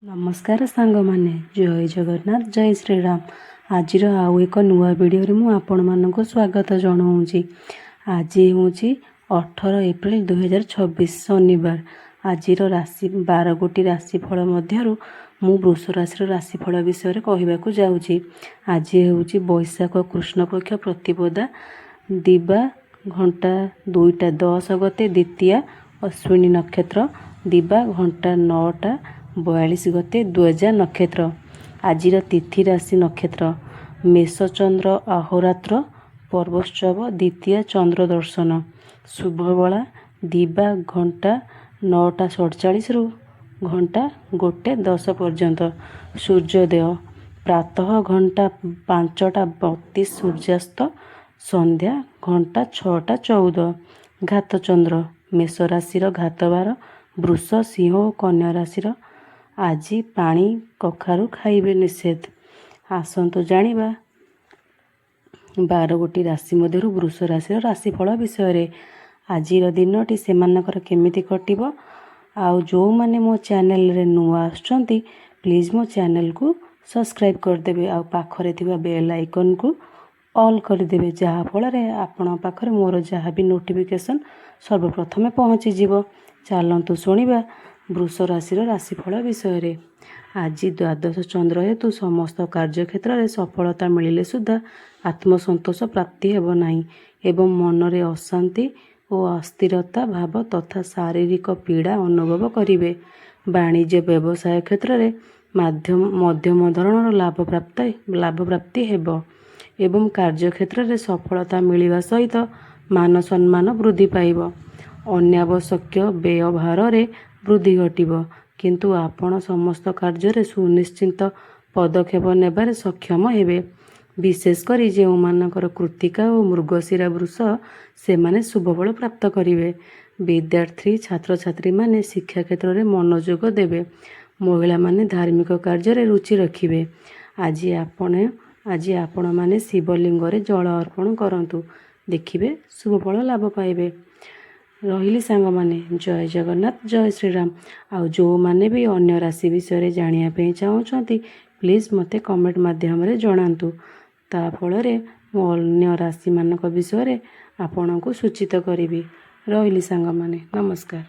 ନମସ୍କାର ସାଙ୍ଗମାନେ, ଜୟ ଜଗନ୍ନାଥ, ଜୟ ଶ୍ରୀରାମ। ଆଜିର ଆଉ ଏକ ନୂଆ ଭିଡ଼ିଓରେ ମୁଁ ଆପଣମାନଙ୍କୁ ସ୍ୱାଗତ ଜଣାଉଛି। ଆଜି ହେଉଛି 18 ଏପ୍ରିଲ 2026 ଶନିବାର। ଆଜିର ରାଶି 12ଗୋଟି ରାଶିଫଳ ମଧ୍ୟରୁ ମୁଁ ବୃଷ ରାଶିର ରାଶିଫଳ ବିଷୟରେ କହିବାକୁ ଯାଉଛି। ଆଜି ହେଉଛି ବୈଶାଖ କୃଷ୍ଣପକ୍ଷ ପ୍ରତିପଦା, ଦିବା ଘଣ୍ଟା 2ଟା 10 ଗତେ, ଦ୍ୱିତୀୟା ଅଶ୍ୱିନୀ ନକ୍ଷତ୍ର, ଦିବା ଘଣ୍ଟା 9ଟା 42 ଗତେ, ଦ୍ୱିଜା ନକ୍ଷତ୍ର। ଆଜିର ତିଥି ରାଶି ନକ୍ଷତ୍ର ମେଷଚନ୍ଦ୍ର, ଆହୋରାତ୍ର, ପର୍ବୋତ୍ସବ, ଦ୍ୱିତୀୟା ଚନ୍ଦ୍ର ଦର୍ଶନ। ଶୁଭବେଳା ଦିବା ଘଣ୍ଟା 9ଟା 47 ଘଣ୍ଟା 1ଟା 10 ପର୍ଯ୍ୟନ୍ତ। ସୂର୍ଯ୍ୟୋଦୟ ପ୍ରାତଃ ଘଣ୍ଟା 5ଟା 32, ସୂର୍ଯ୍ୟାସ୍ତ ସନ୍ଧ୍ୟା ଘଣ୍ଟା 6ଟା 14। ଘାତଚନ୍ଦ୍ର ମେଷ ରାଶିର ଘାତବାର, ବୃଷ, ସିଂହ ଓ କନ୍ୟା ରାଶିର। ଆଜି ପାଣି କଖାରୁ ଖାଇବେ ନିଷେଧ। ଆସନ୍ତୁ ଜାଣିବା 12ଗୋଟି ରାଶି ମଧ୍ୟରୁ ବୃଷ ରାଶିର ରାଶିଫଳ ବିଷୟରେ। ଆଜିର ଦିନଟି ସେମାନଙ୍କର କେମିତି କଟିବ, ଆଉ ଯେଉଁମାନେ ମୋ ଚ୍ୟାନେଲରେ ନୂଆ ଆସୁଛନ୍ତି ପ୍ଲିଜ୍ ମୋ ଚ୍ୟାନେଲକୁ ସବସ୍କ୍ରାଇବ୍ କରିଦେବେ, ଆଉ ପାଖରେ ଥିବା ବେଲ୍ ଆଇକନ୍କୁ ଅଲ୍ କରିଦେବେ, ଯାହାଫଳରେ ଆପଣଙ୍କ ପାଖରେ ମୋର ଯାହା ବି ନୋଟିଫିକେସନ୍ ସର୍ବପ୍ରଥମେ ପହଞ୍ଚିଯିବ। ଚାଲନ୍ତୁ ଶୁଣିବା ବୃଷ ରାଶିର ରାଶିଫଳ ବିଷୟରେ। ଆଜି ଦ୍ୱାଦଶ ଚନ୍ଦ୍ର ହେତୁ ସମସ୍ତ କାର୍ଯ୍ୟକ୍ଷେତ୍ରରେ ସଫଳତା ମିଳିଲେ ସୁଦ୍ଧା ଆତ୍ମସନ୍ତୋଷ ପ୍ରାପ୍ତି ହେବ ନାହିଁ ଏବଂ ମନରେ ଅଶାନ୍ତି ଓ ଅସ୍ଥିରତା ଭାବ ତଥା ଶାରୀରିକ ପୀଡ଼ା ଅନୁଭବ କରିବେ। ବାଣିଜ୍ୟ ବ୍ୟବସାୟ କ୍ଷେତ୍ରରେ ମଧ୍ୟମ ଧରଣର ଲାଭପ୍ରାପ୍ତି ହେବ ଏବଂ କାର୍ଯ୍ୟକ୍ଷେତ୍ରରେ ସଫଳତା ମିଳିବା ସହିତ ମାନ ସମ୍ମାନ ବୃଦ୍ଧି ପାଇବ। ଅନାବଶ୍ୟକ ବ୍ୟୟଭାରରେ ବୃଦ୍ଧି ଘଟିବ, କିନ୍ତୁ ଆପଣ ସମସ୍ତ କାର୍ଯ୍ୟରେ ସୁନିଶ୍ଚିତ ପଦକ୍ଷେପ ନେବାରେ ସକ୍ଷମ ହେବେ। ବିଶେଷ କରି ଯେଉଁମାନଙ୍କର କୃତ୍ତିକା ଓ ମୃଗଶିରା ବୃଷ, ସେମାନେ ଶୁଭଫଳ ପ୍ରାପ୍ତ କରିବେ। ବିଦ୍ୟାର୍ଥୀ ଛାତ୍ରଛାତ୍ରୀମାନେ ଶିକ୍ଷା କ୍ଷେତ୍ରରେ ମନୋଯୋଗ ଦେବେ। ମହିଳାମାନେ ଧାର୍ମିକ କାର୍ଯ୍ୟରେ ରୁଚି ରଖିବେ। ଆଜି ଆପଣମାନେ ଶିବଲିଙ୍ଗରେ ଜଳ ଅର୍ପଣ କରନ୍ତୁ, ଦେଖିବେ ଶୁଭଫଳ ଲାଭ ପାଇବେ। ରହିଲି ସାଙ୍ଗମାନେ, ଜୟ ଜଗନ୍ନାଥ, ଜୟ ଶ୍ରୀରାମ। ଆଉ ଯେଉଁମାନେ ବି ଅନ୍ୟ ରାଶି ବିଷୟରେ ଜାଣିବା ପାଇଁ ଚାହୁଁଛନ୍ତି ପ୍ଲିଜ୍ ମୋତେ କମେଣ୍ଟ ମାଧ୍ୟମରେ ଜଣାନ୍ତୁ। ତା ଫଳରେ ମୁଁ ଅନ୍ୟ ରାଶିମାନଙ୍କ ବିଷୟରେ ଆପଣଙ୍କୁ ସୂଚିତ କରିବି। ରହିଲି ସାଙ୍ଗମାନେ, ନମସ୍କାର।